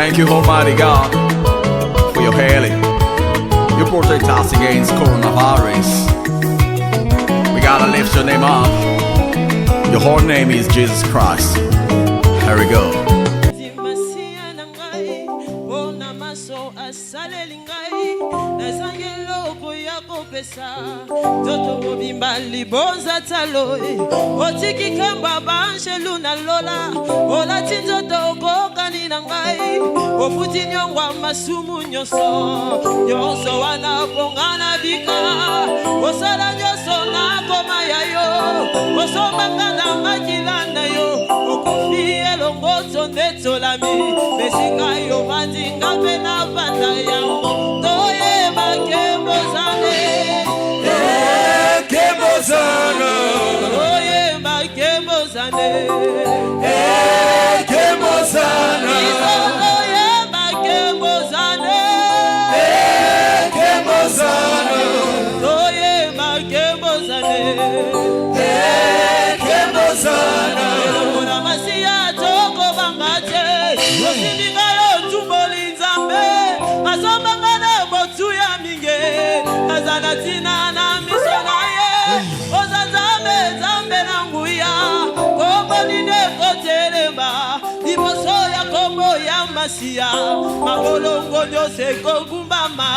Thank you, Almighty God, for your healing. You protect us against coronavirus. We gotta lift your name up. Your whole name is Jesus Christ. Here we go. Toto mobimba libonza taloe otiki kamba banche luna lola olati nzoto okokani na ngai ofuti nyongwa masumu nyonso wana pongana bika osala nyonso na koma ya yo osombanga na makila na yo okufi elongo tondetolami mesinga yo mandinga mpe na banda yango toyeba kembozane Kembozana, oye ma kembozane, Kembozana, oye ma kembozane, Kembozana, oye ma kembozane, Kembozana. Elokona masiya toko bangate, osindinga yo tumboli nzambe, asomanga na botu ya minge, azana tina na misona ye. Ozazame zambe na nguya kombo nine kotelema liboso ya kombo ya masiya mabolongo nyose kogumbama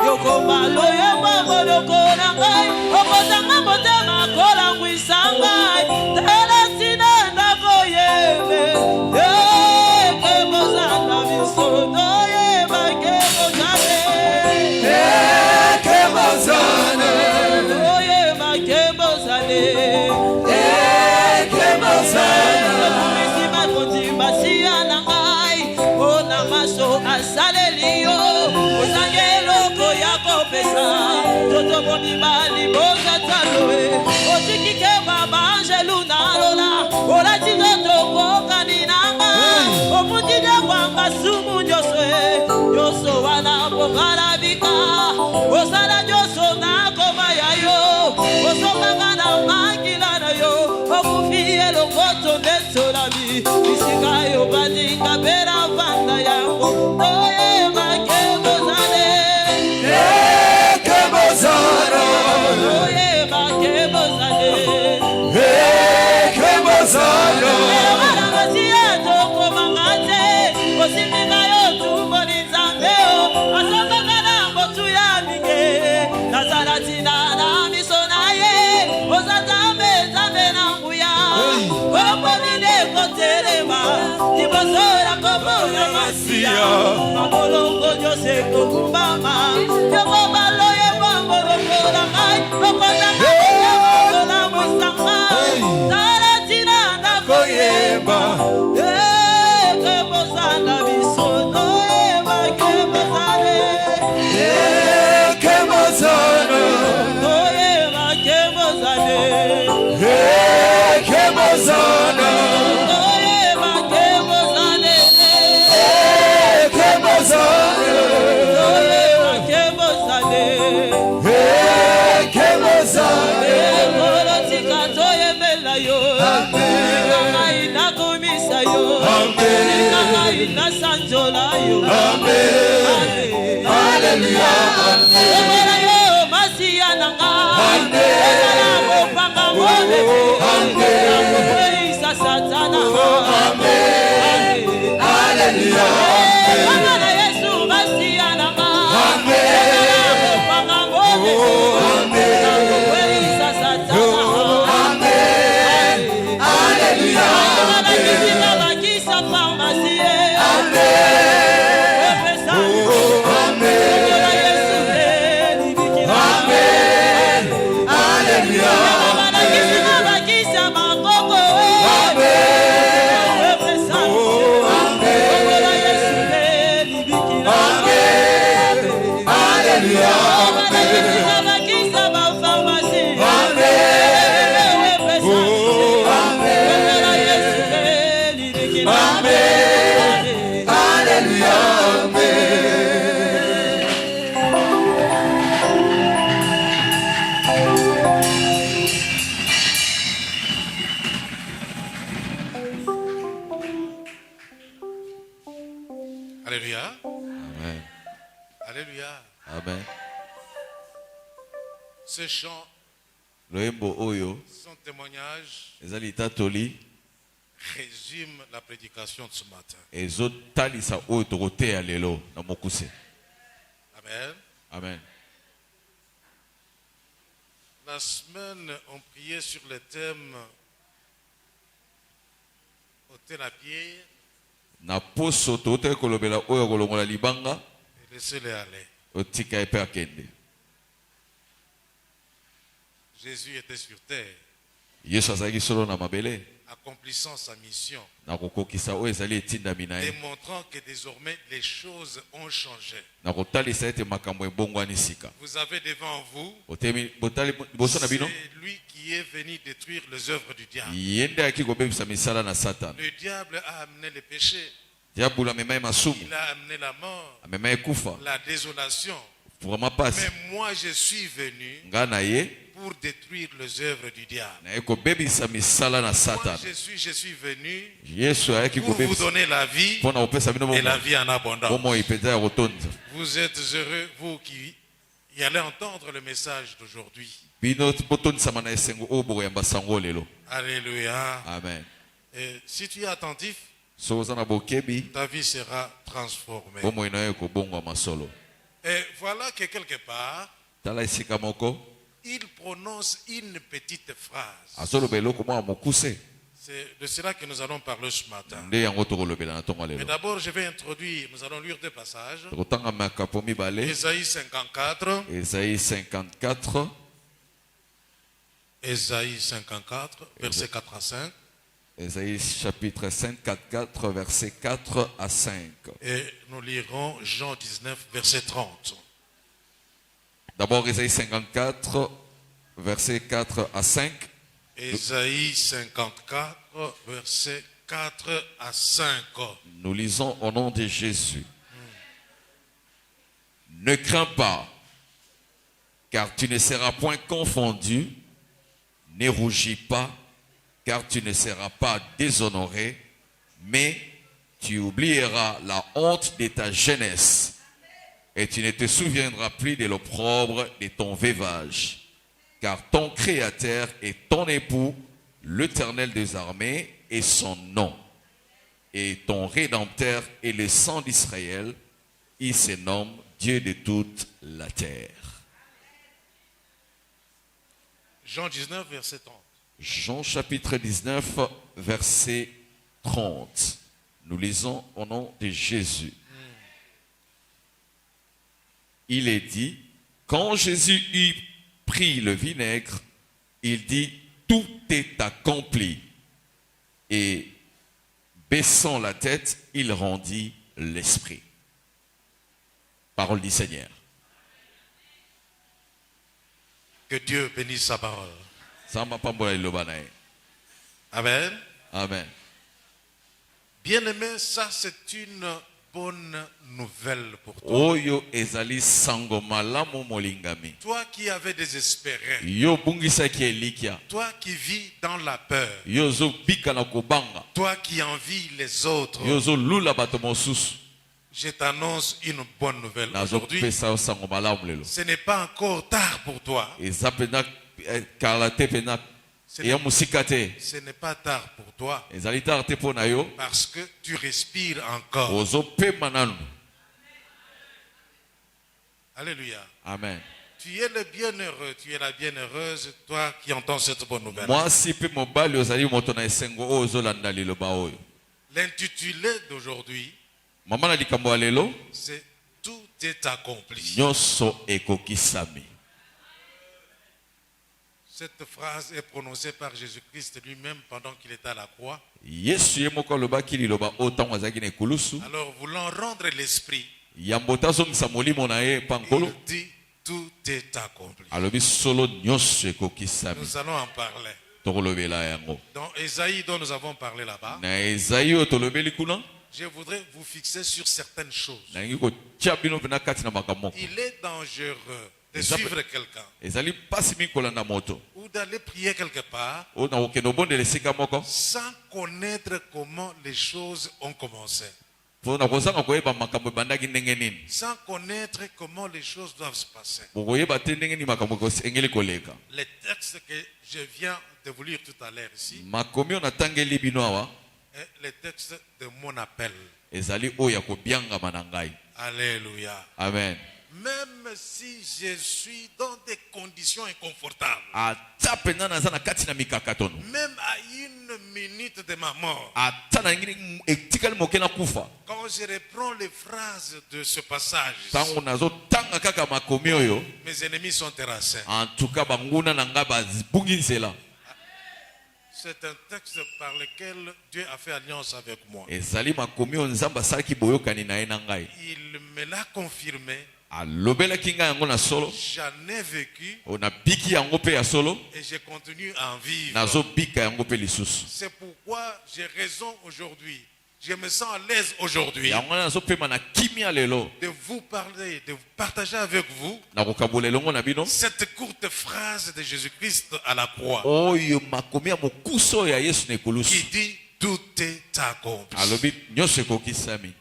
yokoma loye maboloko na ngai okozanga motema kolangwisa ngai tala tina ndako yebe kebozanga bisono yeba kebozane Kembozana, asaleliyo osangelo yako pesa toto bonibali boza taloe otikike baba angelu na lola olati toto kokani nanga omutide kwanga sumu nyoso wana pongala bika osala nyoso na koma ya yo osokanga na makila na yo okufi elongo tondetolami bisika yo bandinga pera vanda yango oye makebozane Kembozana, oye makebozane Kembozana, wana masiya toko mangate osimika yo tumboli nzambeo asokanga na mbotu ya minge nazala tina na miso na ye ozazambe zambe na nguya kombo nine kotelema liboso ya kombo ya masiya mabolongo nyose kokumbama yokoma loye mambolongo na ngai okozanga koyembo na mwisanga tala tina ndako yeba kebozana bisono yeba kebozane Kembozana, oyeba kebozane Kembozana, oyeba kebozane Kembozana, oyeba kebozane Kembozana. ekolotika toyembela yo ngai nakumisa yo ngai nasanjola yo Ebola yo masiya nanga ezala kopanga mone nakokweyisa satana kanga na yesu masiya nanga ezala kopanga mone nakokweyisa satana bakisika bakisa farmasie Yesu Alléluia. Amen. Alléluia. Amen. Ce chant, Loyembo oyo son témoignage ezali tatoli résume la prédication de ce matin. ezotalisa oyo tokoteya lelo na mokuse. Amen. Amen. La semaine, on priait sur le thème ôter la pierre Na poso tokotaki kolobela oyo kolongola libanga et laisser-les aller. otika epe akende. Jésus était sur terre, Yesu azalaki solo na mabele accomplissant sa mission, na kokokisa oyo ezali etindami na ye démontrant que désormais les choses ont changé. na kotalisa ete makambo ebongwani sika. Vous avez devant vous, Otemi botali liboso na bino c'est lui qui est venu détruire les œuvres du diable. ye nde ayaki kobebisa misala na Satana. Le diable a amené le péché, Diabolo amema ye masumu, il a amené la mort, amema ye kufa, la désolation. vraiment pasi. Mais moi je suis venu Nga na ye pour détruire les œuvres du diable. na ye kobebisa misala na Moi Satana. je suis venu Yesu ayaki pour vous kobebisa donner la vie mpona kopesa bino et la bomoi vie en abondance. bomoi mpenza ya kotonza. Vous êtes heureux, vous qui allez entendre le message d'aujourd'hui. Bino botondisama na esengo oyo bokoyamba sango lelo. Alléluia. Amen. Et si tu es attentif, So oza na bokebi ta vie sera transformée. bomoi na yo ekobongwama solo. Et voilà que quelque part, Tala esika moko il prononce une petite phrase. azoloba eloko mwa ya mokuse C'est de cela que nous allons parler ce matin. nde yango tokolobela na ntongo ya Mais lelo. d'abord, je vais introduire, nous allons lire deux passages. Tokotanga makapo mibale. Ésaïe 54, Esaïe 54, Ésaïe 54, versets 4 à 5. Esaïe chapitre 54, versets 4 à 5. Et nous lirons Jean 19, verset 30. D'abord Esaïe 54, versets 4 à 5. Ésaïe 54, verset 4 à 5. Nous lisons au nom de Jésus. Ne crains pas, car tu ne seras point confondu. Ne rougis pas, car tu ne seras pas déshonoré, mais tu oublieras la honte de ta jeunesse, et tu ne te souviendras plus de l'opprobre de ton veuvage. Car ton Créateur est ton époux, l'Éternel des armées est son nom. Et ton Rédempteur est le sang d'Israël, il se nomme Dieu de toute la terre. Jean 19, verset 30. Jean chapitre 19, verset 30. Nous lisons au nom de Jésus. Il est dit, quand Jésus eut pris le vinaigre, il dit, tout est accompli. Et baissant la tête, il rendit l'esprit. Parole du Seigneur. Que Dieu bénisse sa parole. Samba pambola liloba na ye. Amen. Amen. Bien-aimé, ça c'est une bonne nouvelle pour toi. Oyo ezali sango malamu molingami. Toi qui avais désespéré, Yo bungisaki elikia. toi qui vis dans la peur, Yo zo bika na kobanga. toi qui envies les autres, Yo zo lula bato mosusu. je t'annonce une bonne nouvelle. Nazo Aujourd'hui, pesa yo sango malamu lelo. ce n'est pas encore tard pour toi. Eza pena kala te pena eya musika te. Ce n'est pas tard pour toi Ezali tard te mpo na yo. parce que tu respires encore. Ozo pema nanu. Alléluia. Amen. Tu es le bienheureux, tu es la bienheureuse, toi qui entends cette bonne nouvelle. Mwasi pe mobali ozali moto na esengo oyo ozolanda liloba oyo. L'intitulé d'aujourd'hui, Mama na likambo ya lelo, c'est Tout est accompli. nyonso ekokisami. Cette phrase est prononcée par Jésus-Christ lui-même pendant qu'il était à la croix. Yesu ye moko alobaki liloba oyo ntango azalaki na ekulusu. Alors, voulant rendre l'esprit, Yambo tazongisa molimo na ye pa nkolo. il dit tout est accompli. Alobi solo nyonso ekokisami. Nous allons en parler. Tokolobela yango. Dans Ésaïe dont nous avons parlé là-bas, Na Ezaïe oyo tolobeli kuna. je voudrais vous fixer sur certaines choses. Nangi kotia bino mpena kati na makambo moko. Il est dangereux de Ça peut- suivre quelqu'un Ezali pasi mingi kolanda moto. ou d'aller prier quelque part Oyo na kokende obondela esika moko. sans connaître comment les choses ont commencé. mpona kozanga koyeba makambo ebandaki ndenge nini sans connaître comment les choses doivent se passer. bokoyeba te ndenge nini makambo engeli koleka. Les textes que je viens de vous lire tout à l'heure ici, makomi oyo natangeli bino awa est les textes de mon appel. ezali oyo ya kobiangama na ngai. Alléluia. Amen. Même si je suis dans des conditions inconfortables, ata mpenza naza na kati na mikakatono, même à une minute de ma mort, ata na ngini etikali moke na kufa, quand je reprends les phrases de ce passage, ntango nazotanga kaka makomi oyo, mes ennemis sont terrassés. en tout cas banguna na ngai babungi nzela. C'est un texte par lequel Dieu a fait alliance avec moi. ezali makomi oyo nzambe asalaki boyokani na ye na ngai. Il me l'a confirmé. alobelaki ngai yango na solo, J'en ai vécu nabiki yango mpe ya solo, et je continue à en vivre. nazobika yango mpe lisusu. C'est pourquoi j'ai raison aujourd'hui. Je me sens à l'aise aujourd'hui yango wana nazopema na kimia lelo de vous parler, de vous partager avec vous na kokabola elongo na bino cette courte phrase de Jésus-Christ à la croix oyo makomi ya mokusa oyo ya yesu na qui ekulusu dit tout est accompli. alobi nyonso ekokisami.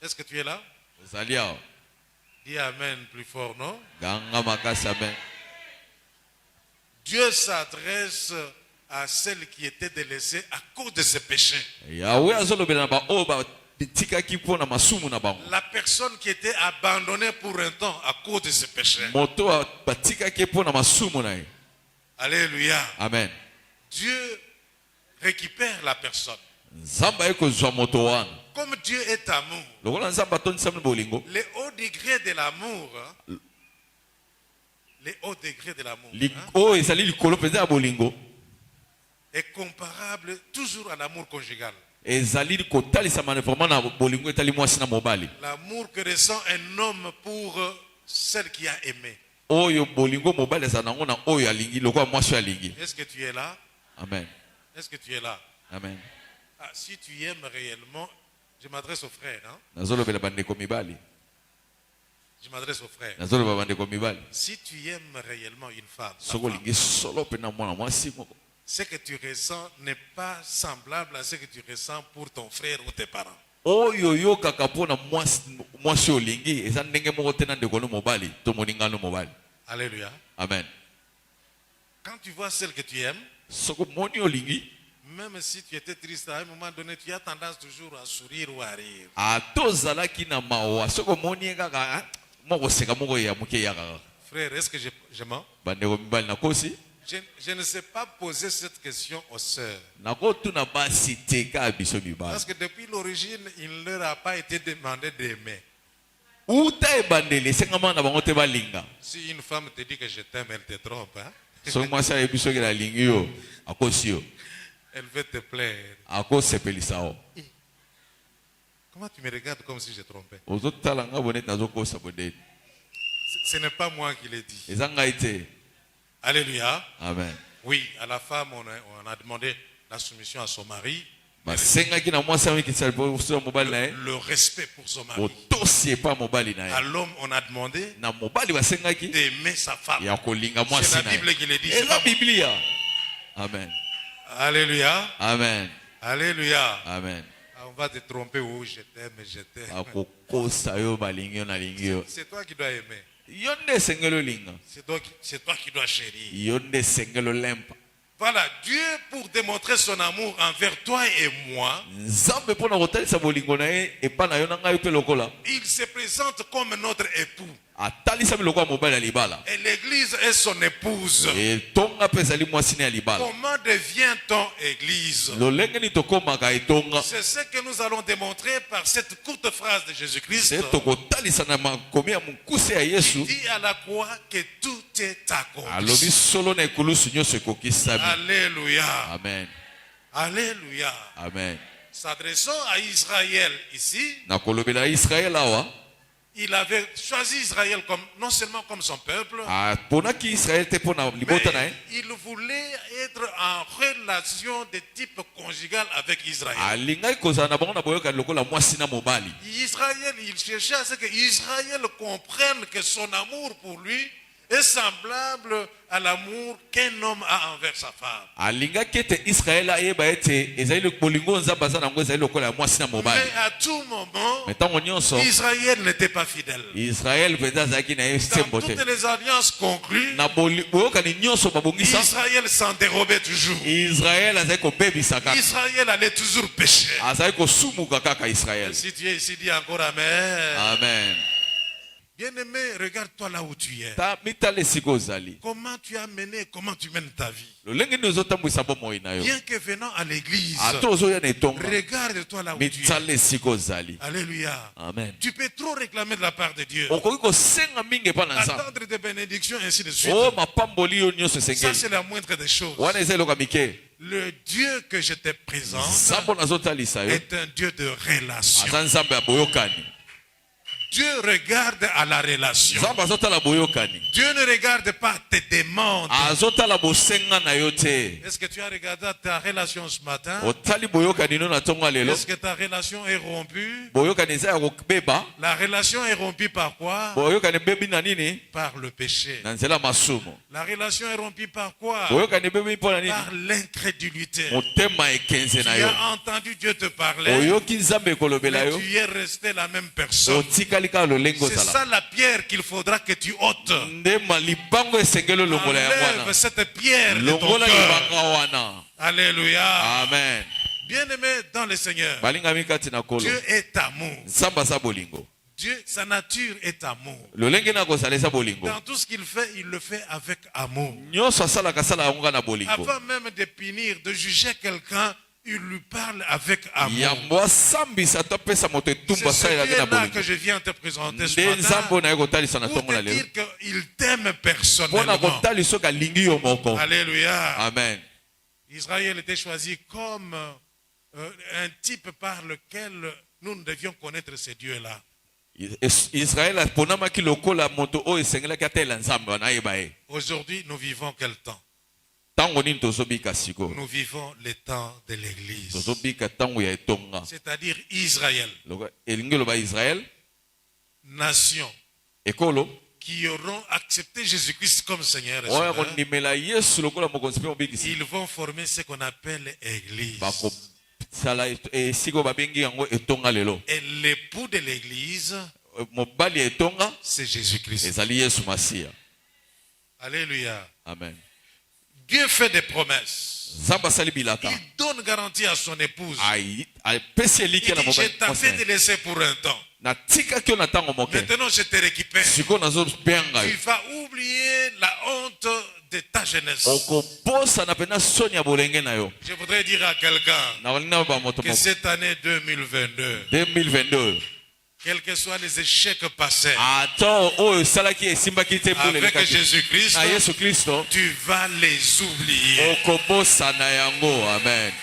Est-ce que tu es là? ozali awa Dis Amen plus fort, non? ganga makasi amen. Dieu s'adresse à celles qui étaient délaissées à cause de ses péchés. yawe azolobela na baoyo batikaki mpo na masumu na bango, La personne qui était abandonnée pour un temps à cause de ses péchés. moto batikaki mpo na masumu na ye. Alléluia. Amen. Dieu récupère la personne. nzambe aye kozwa moto wana Comme Dieu est amour, lokola nzambe atondisami bolingo, les hauts degrés de l'amour, les hauts degrés de l'amour oyo ezali likolo mpenza ya bolingo est comparable toujours à l'amour conjugal. ezali kotalisama vraiment na bolingo etali mwasi na mobali, L'amour que ressent un homme pour celle qui a aimé. oyo bolingo mobali azala nango na oyo alingi lokola mwasi oyo alingi. Est-ce que tu es là? Amen. Est-ce que tu es là? Amen. Ah, si tu aimes réellement, je m'adresse aux frères. Hein? nazolobela bandeko mibali, Je m'adresse aux frères. nazoloba bandeko mibali, Si tu aimes réellement une femme, ta soki femme, olingi solo mpe na mwana mwasi moko, ce que tu ressens n'est pas semblable à ce que tu ressens pour ton frère ou tes parents. oyo oyokaka mpo na mwasi olingi eza ndenge moko te na ndeko no mobali to moningano mobali. Alléluia. Amen. Quand tu vois celle que tu aimes, soki omoni olingi, même si tu étais triste à un moment donné, tu as tendance toujours à sourire ou à rire. ata ozalaki na mawa, soki omoni ye kaka moko seka moko ya moke eyaka kaka. Frère, est-ce que je mens? bandeko mibali nakosi Je ne sais pas poser cette question aux sœurs. nakotuna basi te kaka biso mibali, Parce que depuis l'origine, il ne leur a pas été demandé d'aimer. uta ebandeli esengama na bango te balinga. Si une femme te dit que je t'aime, elle te trompe. Hein? soki mwasi ayebi soki nalingi yo akosi yo, Elle veut te plaire. akosepelisa yo. Comment tu me regardes comme si je trompais? ozotala nga boneti nazokosa boneti, Ce n'est pas moi qui l'ai dit. eza ngai te. Alléluia. Amen. Oui, à la femme, on a demandé la soumission à son mari, basengaki na mwasi amikisala mpo mobali na ye, le respect pour son mari. botosi epa mobali na À ye. l'homme, on a demandé na mobali basengaki d'aimer sa femme. ya kolinga C'est mwasi la na ye. Bible qui le dit. c'est eza pas moi. biblia. Amen. Alléluia. Amen. Alléluia. Amen. Ah, on va te tromper. Oh, je t'aime, je t'aime. akokosa yo balingi yo nalingi yo, C'est toi qui dois aimer. yo nde esengeli olinga, C'est toi qui dois chérir. yo nde esengeli olempa. Voilà, Dieu, pour démontrer son amour envers toi et moi, nzambe mpo na kotalisa bolingo na ye epa na yo na ngai mpe lokola il se présente comme notre époux. atalisami lokola mobali ya libala, Et l'église est son épouse. etonga mpe ezali mwasi na ya libala. Comment devient-on église? lolenge nini tokomaka etonga, C'est ce que nous allons démontrer par cette courte phrase de Jésus-Christ. te tokotalisa na makomi ya mokuse ya Il yesu, dit à la croix que tout est accompli. alobi solo na ekulusu nyonso ekokisami. Alléluia. Amen. Alléluia. Amen. S'adressant à Israël ici, nakolobela israele awa, il avait choisi Israël comme, non seulement comme son peuple, aponaki israele te mpo na mais libota na ye, il voulait être en relation de type conjugal avec Israël. alingaki kozala na bango na boyokani lokola mwasi na mobali. Israël, il cherchait à ce que Israël comprenne que son amour pour lui est semblable à l'amour qu'un homme a envers sa femme. alingaki ete Israel ayeba ete ezali le bolingo nzambe aza nango ezali lokola ya mwasi na mobali. Mais à tout moment, Me ntango nyonso Israël n'était pas fidèle. Israel mpenza azalaki na ye Dans sembo te. toutes les alliances conclues, Na boyokani nyonso babongisa, Israël s'en dérobait toujours. Israel azali kobebisa kaka, Israël allait toujours pécher. azali kosumuka kaka Israel. Si tu es ici, dis encore Amen. Amen. Bien-aimé, regarde-toi là où tu es. Ta mitala esika ozali, Comment tu as mené, comment tu mènes ta vie. lolenge nini ozotambwisa bomoi na yo, Bien que venant à l'église, ata ozoya na etonga, regarde-toi là où tu es. mitala esika ozali. Alléluia. Amen. Tu peux trop réclamer de la part de Dieu. Okoki kosenga mingi epa na nzambe, Attendre des bénédictions, ainsi de suite. o mapamboli yo nyonso Ça, esengeli, c'est la moindre des choses. wana eza eloko ya mike. Le Dieu que je te présente Nzambe nazotalisa yo est un Dieu de relation. aza nzambe ya boyokani. Dieu regarde à la relation. Nzambe azotala boyokani, Dieu ne regarde pas tes demandes. azotala bosenga na yo te. Est-ce que tu as regardé ta relation ce matin? Otali boyokani no na ntongo ya lelo, Est-ce que ta relation est rompue? boyokani eza ya kobeba. La relation est rompue par quoi? Boyokani ebebi na nini? Par le péché. Na nzela ya masumu. La relation est rompue par quoi? Boyokani ebebi mpo na nini? Par l'incrédulité. Motema ekenze na Tu yo, as entendu Dieu te parler, oyoki nzambe ekolobela mais yo, tu es resté la même personne. otikali kaka lolenge C'est ozala. ça la pierre qu'il faudra que tu ôtes. Ndema libango esengeli olongola yango Enlève wana, cette pierre de ton longola cœur. libanga wana. Alléluia. Amen. Bien-aimé dans le Seigneur, Balingami kati na kolo, Dieu est amour. nzambe aza bolingo. Dieu, sa nature est amour. Lolenge na kozala eza bolingo. Dans tout ce qu'il fait, il le fait avec amour. Nyonso asalaka asala yango kaka na bolingo. Avant même de punir, de juger quelqu'un, il lui parle avec amour. Yambo asambisa to apesa moto C'est etumba ce asalelaki na Dieu-là bolingo. que je viens te présenter ce Nde nzambe matin na ye kotalisa na pour ntongo na te lelo, dire qu'il t'aime mpona personnellement. kotalisa soki alingi yo moko. Alléluia. Amen. Israël était choisi comme un type par lequel nous devions connaître ce Dieu-là. Israel aponamaki lokola moto oyo esengelaki atela nzambe wana ayeba ye. Aujourd'hui, nous vivons quel temps? Ntango nini tozobika sikoyo? Nous vivons le temps de l'Église. Tozobika ntango ya etonga. C'est-à-dire Israël, Elingi loba Israel, nation, ekolo qui auront accepté Jésus-Christ comme Seigneur et oyo Sauveur. kondimela Yesu lokola mokonzi mpe mobikisi. Ils vont former ce qu'on appelle Église. Bakosala esika babengi yango etonga lelo. Et l'époux de l'Église, Mobali ya etonga c'est Jésus-Christ. ezali Yesu Masiya. Alléluia. Amen. Dieu fait des promesses. Nzambe asali bilaka. Il donne garantie à son épouse. Apesi eliki Il na dit, je mobali. t'avais délaissé pour un temps. Natikaki yo na ntango moke. Maintenant, je te récupère. Sikoyo nazobenga Tu yo. vas oublier la honte de ta jeunesse. Okobosana mpena soni ya bolenge na yo. Je voudrais dire à quelqu'un Nakolingi na bamoto que moko. cette année 2022, 2022. quels que soient les échecs passés, Ata oyo esalaki esimbaki te mpona avec elekaki Jésus-Christ, na Yesu Kristo, tu vas les oublier. okobosana yango. Amen.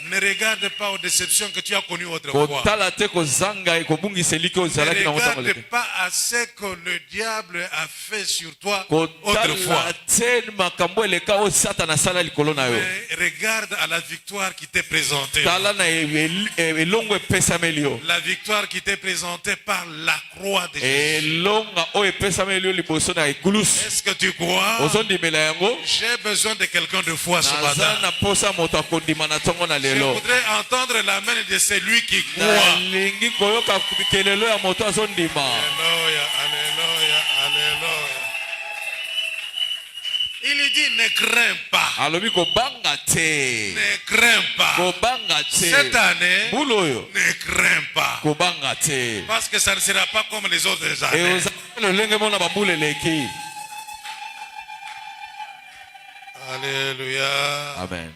Ne regarde pas aux déceptions que tu as connues autrefois. Kotala te kozanga kobungisa eliki oyo Ne ezalaki na regarde motango. pas à ce que le diable a fait sur toi autrefois. Kotala te makambo eleka oyo Satana asala likolo na yo. Mais regarde à la victoire qui t'est présentée. Tala na elongo epesameli yo. La victoire qui t'est présentée par la croix de Jésus. Elonga oyo epesameli yo liboso na ekulusu. Est-ce que tu crois? Ozondimela yango. J'ai besoin de quelqu'un de foi ce Naza matin. na posa moto akondima na ntongo na Je lelo. voudrais entendre l'amen de celui qui croit. Nalingi koyoka kelelo ya moto azondima. Alléluia, alléluia, alléluia. Il lui dit, ne crains pas. Alobi kobanga te. Ne crains pas. Kobanga Cette te. année, Bulu oyo ne crains pas. kobanga te. Parce que ça ne sera pas comme les autres E années. ozali lolenge mona bambula eleki. Alléluia. Amen.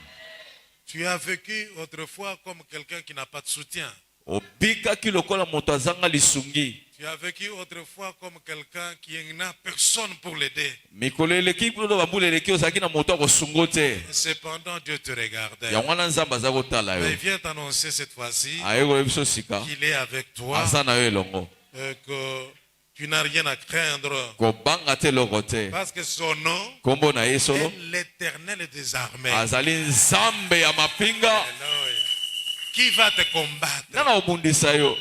Tu as vécu autrefois comme quelqu'un qui n'a pas de soutien. Obikaki lokola moto azanga lisungi. Tu as vécu autrefois comme quelqu'un qui n'a personne pour l'aider. Mikolo eleki bino bambula eleki ozalaki na moto akosungo te. Cependant, Dieu te regardait. Yango wana Nzambe aza kotala Mais yo. il vient t'annoncer cette fois-ci Aye koloba biso sika. qu'il est avec toi, Aza na yo elongo. que tu n'as rien à craindre. Kobanga te loko te. Parce que son nom Kombo na ye solo. est l'Éternel des armées. Azali Nzambe ya mapinga. Alléluia. Qui va te combattre? Nana obundisa yo.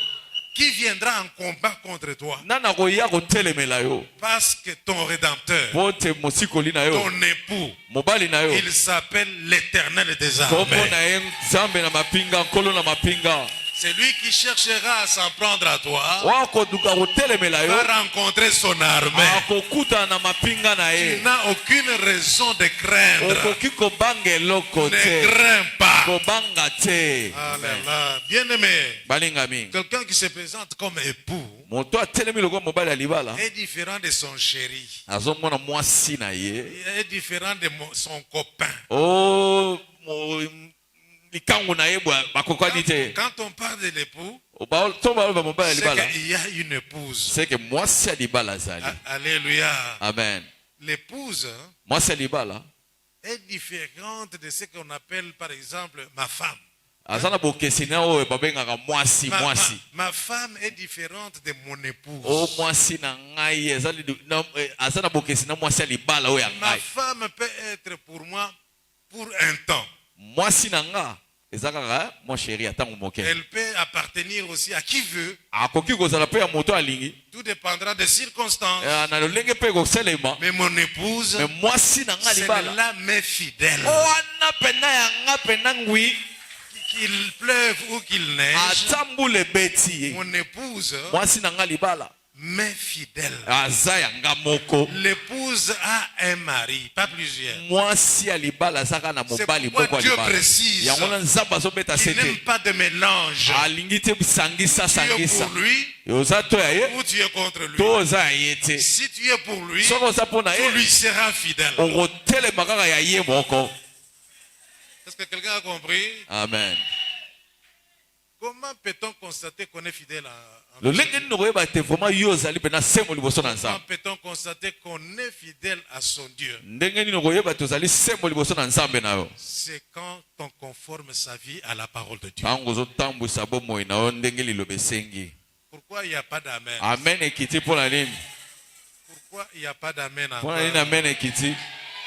Qui viendra en combat contre toi? nani akoya kotelemela yo Parce que ton rédempteur, po te mosikoli na yo ton époux, mobali na yo il s'appelle l'Éternel des kombo armées. na ye nzambe na mapinga nkolo na mapinga C'est lui qui cherchera à s'en prendre à toi, wakoduka kotelemela yo va rencontrer son armée. akokutana na mapinga na Tu ye n'as aucune raison de craindre. okoki kobanga eloko Ne te crains pas. kobanga te Alléluia. Bien-aimé, balingami quelqu'un qui se présente comme époux moto atelemi lokola mobali ya libala est différent de son chéri. azomona mwasi na ye Il est différent de son copain. o likango na ye bakokani te Quand on parle de l'époux, to baloba mobali ya c'est libala qu'il y a une épouse. c'est que mwasi ya libala azali Alléluia. amen L'épouse mwasi ya libala est différente de ce qu'on appelle par exemple ma femme. aza na bokeseni oyo babengaka mwasi mwasi Ma femme est différente de mon épouse. o mwasi na ngai aza na bokeseni na mwasi ya libala oyo ya Ma ngai femme peut être pour moi pour un temps. mwasi na nga eza kaka mon chéri atango moke Elle peut appartenir aussi à qui veut. akoki kozala mpe ya moto alingi Tout dépendra des circonstances. na lolenge mpe kosalema Mais mon épouse, me mwasi na nga libala celle-là m'est fidèle. wana pena ya nga pena ngwi Qu'il pleuve ou qu'il neige, ata mbula ebeti ye mon épouse mwasi na nga libala m'est fidèle. aza ya nga moko L'épouse a un mari, pas plusieurs. mwasi ya libala aza kaka na C'est mobali pourquoi moko ya Dieu libala précise yango na nzambe azobeta qu'il n'aime sete pas de mélange. alingi te sangisa Tu es sangisa pour lui oza to ya ye ou tu es contre lui. to oza ya ye te Si tu es pour lui, soki oza mpo na tu ye lui seras fidèle. okotelema kaka ya ye moko Est-ce que quelqu'un a compris? amen Comment peut-on constater qu'on est fidèle à lolenge nini okoyeba te vraimen yo ozali mpe na sembo liboso na Comment nzambe peut-on constater qu'on est fidèle à son Dieu? ndenge nini okoyeba te ozali sembo liboso na nzambe na yo C'est quand on conforme sa vie à la parole de Dieu. ntango ozotambwisa bomoi na yo ndenge liloba esengi Pourquoi il n'y a pas d'amen? amen ekiti mpo na nini Pourquoi il n'y a pas d'amen mpo na nini encore? amen ekiti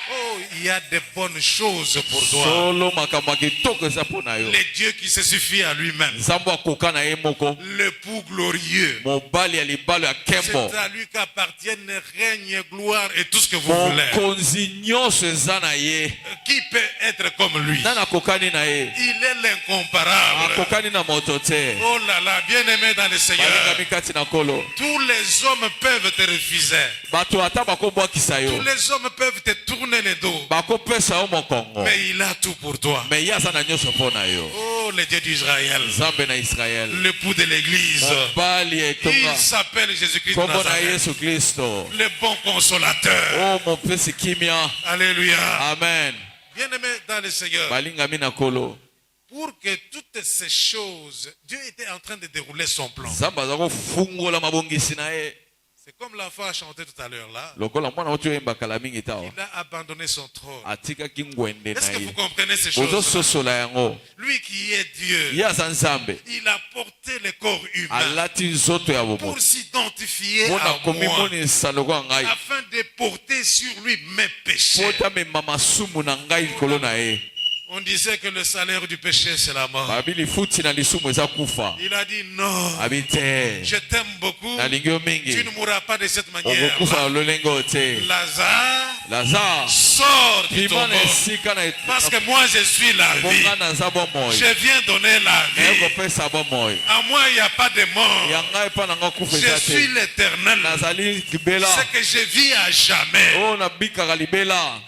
Oh, il y a de bonnes choses pour toi. solo makambo ya kitoko eza mpo na yo Le Dieu qui se suffit à lui-même. nzambe akoka na ye moko L'époux glorieux. mobali ya libalo ya nkembo C'est à lui qu'appartiennent règne, gloire et tout ce que vous voulez. mokonzi nyonso eza na ye Qui peut être comme lui? nani akokani na ye Il est l'incomparable. akokani na moto te Oh là là, bien-aimé dans le Seigneur. balingami kati na nkolo Tous les hommes peuvent te refuser. bato ata bakobwakisa Tous yo les hommes peuvent te tourner le dos. bakopesa yo mokongo Mais il a tout pour toi. me ye aza na nyonso mpo na yo Oh, le Dieu d'Israël. nzambe na israele L'époux de l'église. mobali ya Il etonga s'appelle Jésus-Christ de nkombo na Nazareth. yesu kristo Le bon consolateur. o mopesi kimia Alléluia. amen Bien-aimé dans le Seigneur. balingami na nkolo Pour que toutes ces choses, Dieu était en train de dérouler son plan. nzambe aza kofungola mabongisi na ye C'est comme l'enfant a chanté tout à l'heure là. lokola mwana oti oyembaka la mingi tawa Il a abandonné son trône. atikaki ngwende Est-ce na que vous ye comprenez ces choses? ozososola yango Lui qui est Dieu, ye aza nzambe il a porté le corps humain alati nzoto ya bomo pour s'identifier mpona à moi, komimonisa lokola ngai afin de porter sur lui mes péchés. po tamema masumu na ngai likolo na ye On disait que le salaire du péché, c'est la mort. babi lifuti na lisumu eza kufa Il a dit non, abi te je t'aime beaucoup. nalingi yo Tu mingi ne mourras pas de cette manière. okokufa na lolenge oyo te Lazare, lazare sors du bima na tombeau. esika Parce que moi, je suis la vie. bonga naza bomoi Je viens donner la naye vie. kopesa bomoi À moi, il n'y a pas de mort. ya ngai mpa na nga kufa Je eza suis te l'éternel. nazali libela C'est que je vis à jamais. oyo nabikaka libela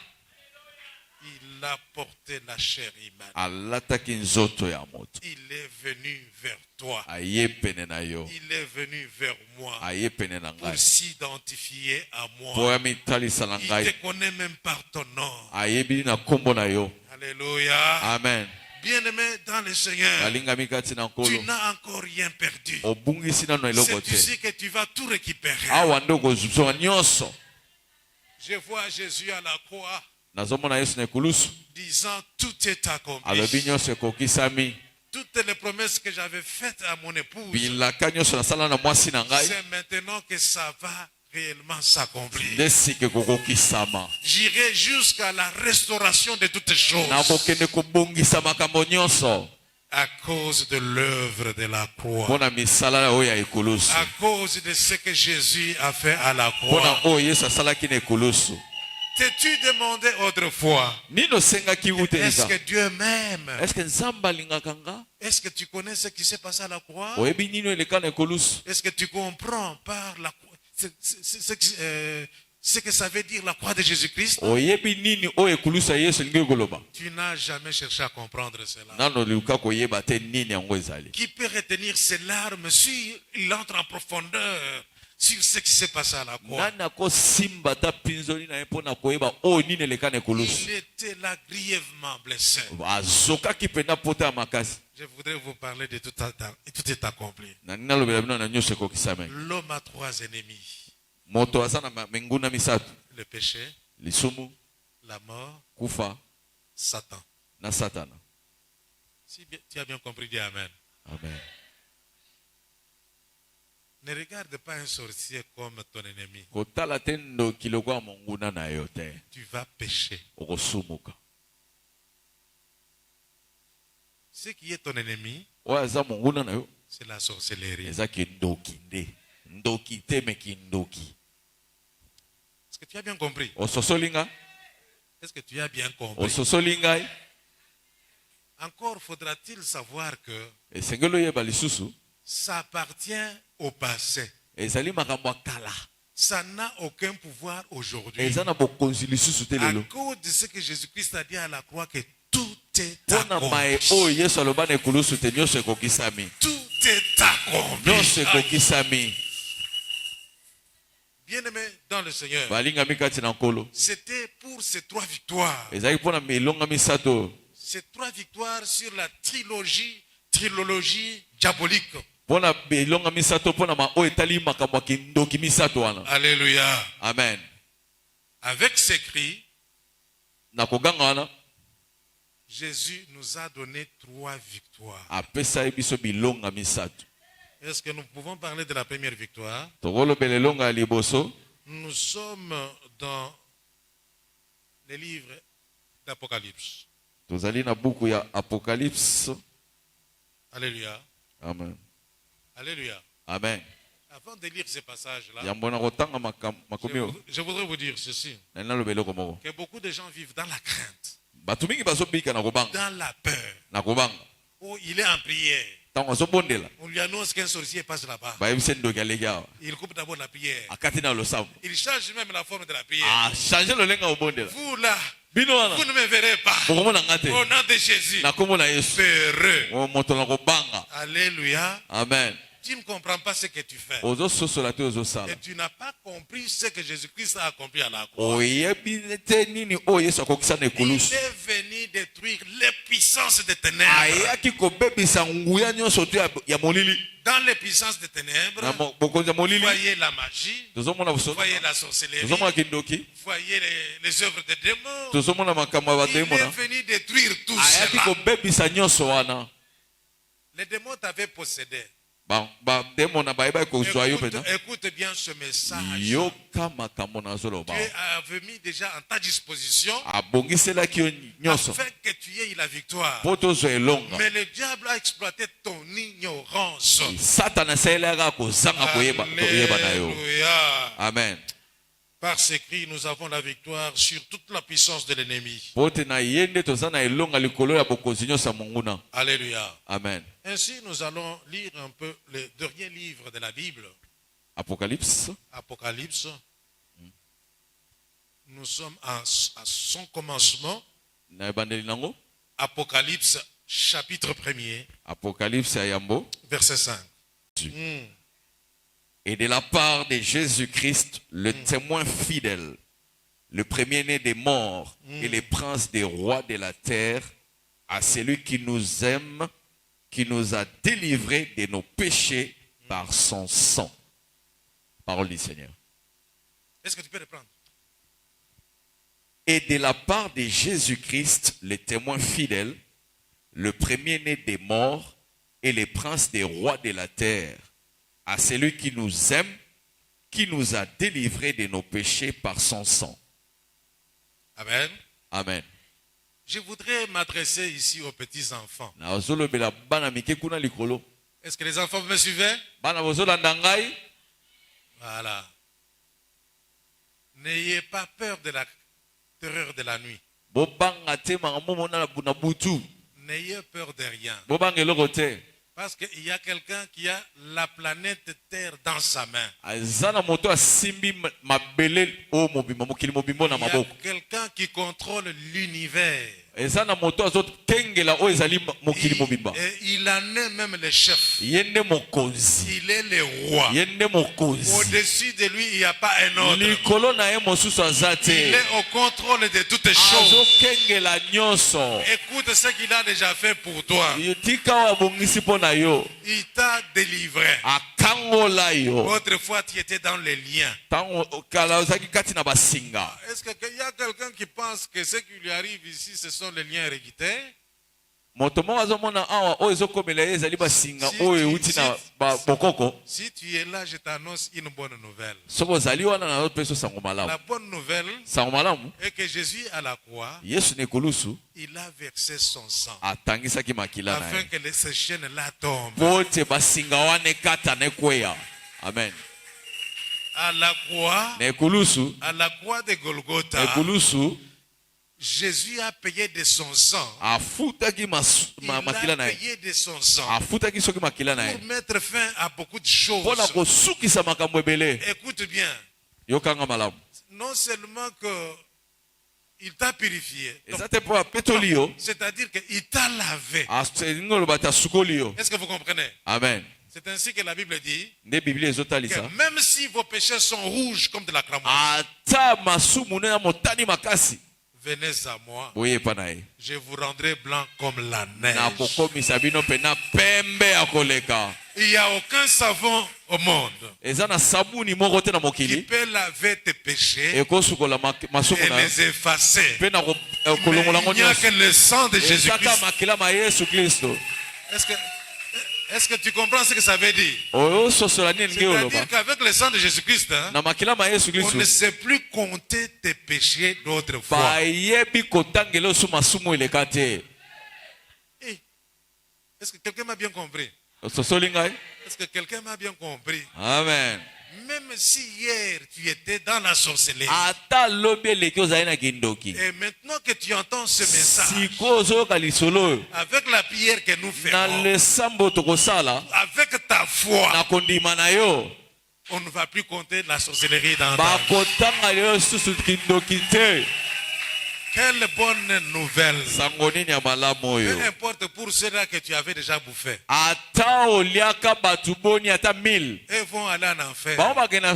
Il a porté la chair humaine. alataki nzoto ya moto Il est venu vers toi. aye pene na yo Il est venu vers moi aye pene na pour ngai s'identifier à mpo moi. ya mitalisa na Il ngai te connaît même par ton nom. ayebi na nkombo na yo Alléluia. amen Bien-aimé dans le Seigneur, balingami kati na tu nkolo n'as encore rien perdu. obungisi nano eloko C'est te ici que tu vas tout récupérer. awa nde okozwa nyonso Je vois Jésus à la croix nazomona yesu na ekulusu disant tout est accompli. alobi nyonso ekokisami Toutes les promesses que j'avais faites à mon épouse, bilaka nyonso nasala na mwasi na ngai c'est maintenant que ça va réellement s'accomplir. nde sika ekokokisama J'irai jusqu'à la restauration de toutes choses. nakokende kobongisa makambo nyonso À cause de l'œuvre de la croix. mpona misala oyo ya ekulusu, À cause de ce que Jésus a fait à la mpona croix. oyo Yesu asalaki na ekulusu. T'es-tu demandé autrefois, Nini osengaki est-ce utelisa? que Dieu m'aime? Eske nzambe alingaka nga? Est-ce que tu connais ce qui s'est passé à la croix? Oyebi nini oyo eleka na ekulusu? Est-ce que tu comprends par la croix ce que ça veut dire la croix de Jésus-Christ? Oyebi nini oyo ekulusu ya Yesu elingi koloba? Tu n'as jamais cherché à comprendre cela. Nano liluka koyeba te nini yango ezali. Qui peut retenir ses larmes s'il entre en profondeur sur ce qui s'est passé à la croix? Nani akosimba ta pinzoli na ye mpona koyeba oyo nini eleka na ekulusu? Il était là grièvement blessé. Azokaki mpenza pota ya makasi. Je voudrais vous parler de tout est accompli. Na nini alobela bino na nyonso ekokisami. L'homme a 3 ennemis. Moto aza na menguna misato: Le péché, lisumu, la mort, kufa Satan. na satana. Si tu as bien compris, dis Amen. Amen. Ne regarde pas un sorcier comme ton ennemi. Kotala te ndoki lokola monguna na yo te. Tu vas pécher. Okosumuka. Ce qui est ton ennemi, Oyo aza monguna na yo c'est la sorcellerie. ezaki ndoki nde. Ndoki te meki ndoki. Est-ce que tu as bien compris? Ososoli nga? Est-ce que tu as bien compris? Ososoli ngai? Encore faudra-t-il savoir que Esengeli oyeba lisusu ça appartient au passé. ezali makambo ya kala. Ça n'a aucun pouvoir aujourd'hui. Eza na bokonzi lisusu te À lelo. cause de ce que Jésus-Christ a dit à la croix, que tout est Mpona mae accompli. oyo Yesu aloba na ekulusu te nyonso ekokisami. Tout est accompli. Nyonso ekokisami. Bien-aimé dans le Seigneur, Balingami kati na nkolo. c'était pour ces 3 victoires. Ezali mpona milonga misato. Ces 3 victoires sur la trilogie diabolique. Mpona milonga misato mpona ma oyo etali makambo ya kindoki misato wana. Alléluia. Amen. Avec ces cris, Na koganga wana Jésus nous a donné 3 victoires. apesa ye biso bilonga misato. Est-ce que nous pouvons parler de la première victoire? Tokolobela elonga ya liboso. Nous sommes dans les livres d'Apocalypse. Tozali na buku ya Apocalypse. Alléluia. Amen. Alléluia. Amen. Avant de lire ces passages-là, Yambo na kotanga makomi oyo. je voudrais vous dire ceci, Na nalobela eloko moko. que beaucoup de gens vivent dans la crainte, Bato mingi bazobika na kobanga. dans la peur. Na kobanga. Oh, il est en prière. Ntango azobondela. On lui annonce qu'un sorcier passe là-bas. Bayebisi ndoki aleki awa. Il coupe d'abord la prière. Akati na losambo. Il change même la forme de la prière. Change lolenga obondela. Vous là, Bino wana. vous ne me verrez pas. Bokomona nga te. Au nom de Jésus. Na kombo na Yesu. Peureux. Moto na kobanga. Alléluia. Amen. Tu ne comprends pas ce que tu fais. Ozososola te ozosala. Et tu n'as pas compris ce que Jésus-Christ a accompli à la croix. Oyebi te nini oyo Yesu akokisa na Il ekulusu. est venu détruire les puissances des ténèbres. Ayaki kobebisa nguya nyonso te ya molili. Dans les puissances des ténèbres, Na bokonzi ya molili. voyez la magie, Tozomona bosoto. voyez la sorcellerie, Tozomona kindoki. voyez les œuvres des démons. Tozomona makambo ya Il est bademona. venu détruire tout Ayaki cela. kobebisa nyonso wana. Les démons t'avaient possédé. Bademona bayeba kozwa yo Écoute, mpenza. écoute bien ce message. Yoka makambo nazoloba. Dieu avait mis déjà en ta disposition Abongiselaki yo nyonso. afin que tu aies la victoire. Po tozwa elonga. Mais le diable a exploité ton ignorance. Satana asalelaka kozanga koyeba na yo. Alléluia. Amen. Par ces cris, nous avons la victoire sur toute la puissance de l'ennemi. Pote na yende toza na elonga likolo ya bokonzi nyonso ya monguna. Alléluia. Amen. Ainsi, nous allons lire un peu le dernier livre de la Bible, Apocalypse. Apocalypse. Nous sommes à son commencement. Na ebandeli nango. Apocalypse, chapitre 1er, Apocalypse ya yambo. verset 5. Et de la part de Jésus-Christ, le témoin fidèle, le premier-né des morts et le prince des rois de la terre, à celui qui nous aime, qui nous a délivrés de nos péchés par son sang. Parole du Seigneur. Est-ce que tu peux reprendre? Et de la part de Jésus-Christ, le témoin fidèle, le premier-né des morts et le prince des rois de la terre, à celui qui nous aime, qui nous a délivrés de nos péchés par son sang. Amen. Amen. Je voudrais m'adresser ici aux petits enfants. nazolobela bana mike kuna likolo. Est-ce que les enfants me suivaient? Bana bozolanda ngai. Voilà. N'ayez pas peur de la terreur de la nuit. Bobanga te mangamomo na butu. N'ayez peur de rien. Bobanga eloko te. Parce qu'il y a quelqu'un qui a la planète Terre dans sa main. Azana moto asimbi mabele o mobimba mokili mobimbo na Il y a maboko. quelqu'un qui contrôle l'univers. Ezana moto azokengela o ezali mokili mobimba. Et il en est même le chef. Yende mokonzi. Il est le roi. Yende mokonzi. Au-dessus de lui, il n'y a pas un autre. Likolo na ye mosusu azate. Il est au contrôle de toutes choses. Azokengela nyonso. Écoute ce qu'il a déjà fait pour toi. Tika wa bongisi po na yo. Il t'a délivré. Akangola yo. Autrefois, tu étais dans les liens. Tango kala ozaki kati na basinga. Est-ce qu'il y a quelqu'un qui pense que ce qui lui arrive ici, ce sont les liens héréditaires? Moto mo azomona awa o ezokomela ye ezali basinga oyo euti na bokoko. Si tu es là, je t'annonce une bonne nouvelle. Soko ozali wana na yo peso sango malamu. La bonne nouvelle Sango malamu. est que Jésus à la croix, Yesu ne kolusu il a versé son sang atangisaki makila na afin ye. que ces chaînes-là tombent. Pote basinga wana ekata na ekweya. Amen. À la croix, Na ekolusu. à la croix de Golgotha, Ekolusu. Jésus a payé de son sang. Afutaki Il makila a na ye. payé de son sang Afutaki soki makila na ye. pour mettre fin à beaucoup de choses. Pona kosukisa makambo ebele. Écoute bien, Yokanga malamu. non seulement que il t'a purifié, Eza te po apetoli yo. c'est-à-dire qu'il t'a lavé. Aselingo loba ta sukoli yo. Est-ce que vous comprenez? Amen. C'est ainsi que la Bible dit Nde Biblia que ezotalisa. même si vos péchés sont rouges comme de la cramoisi, Ata masumu na motani makasi. venez à moi, Boye pa na ye. je vous rendrai blanc comme la neige. Na kokomisa bino pe na pembe ya koleka. Il n'y a aucun savon au monde Eza na sabuni moko te na qui mokili. peut laver tes péchés Ekosukola masumu et na les effacer. pe na Mais kolongola il n'y a nyonso. que le sang de Ezaka Jésus-Christ. makila ma Yesu Kristo. Est-ce que tu comprends ce que ça veut dire? Oyo sosola nini nge oloba. C'est-à-dire qu'avec le sang de Jésus-Christ, hein, Na makila ma Yesu on Kristo. ne sait plus compter tes péchés d'autrefois. Bayebi kotangela osu masumu eleka te. Eh, est-ce que quelqu'un m'a bien compris? Sosoli ngai. Est-ce que quelqu'un m'a bien compris? Amen. Même si hier tu étais dans la sorcellerie, Ata lobi eleki ozali na kindoki. et maintenant que tu entends ce message, Siko ozoyoka lisolo oyo. avec la prière que nous Na faisons, lesambo tokosala. avec ta foi, Na kondima na yo. on ne va plus compter la sorcellerie dans ta vie. Bakotanga yo susu kindoki te. Quelle bonne nouvelle! Sango nini ya malamu Peu oyo. importe pour ceux-là que tu avais déjà bouffé, Ata oliaka batu boni ata 1000. ils vont aller en enfer. Bao bake na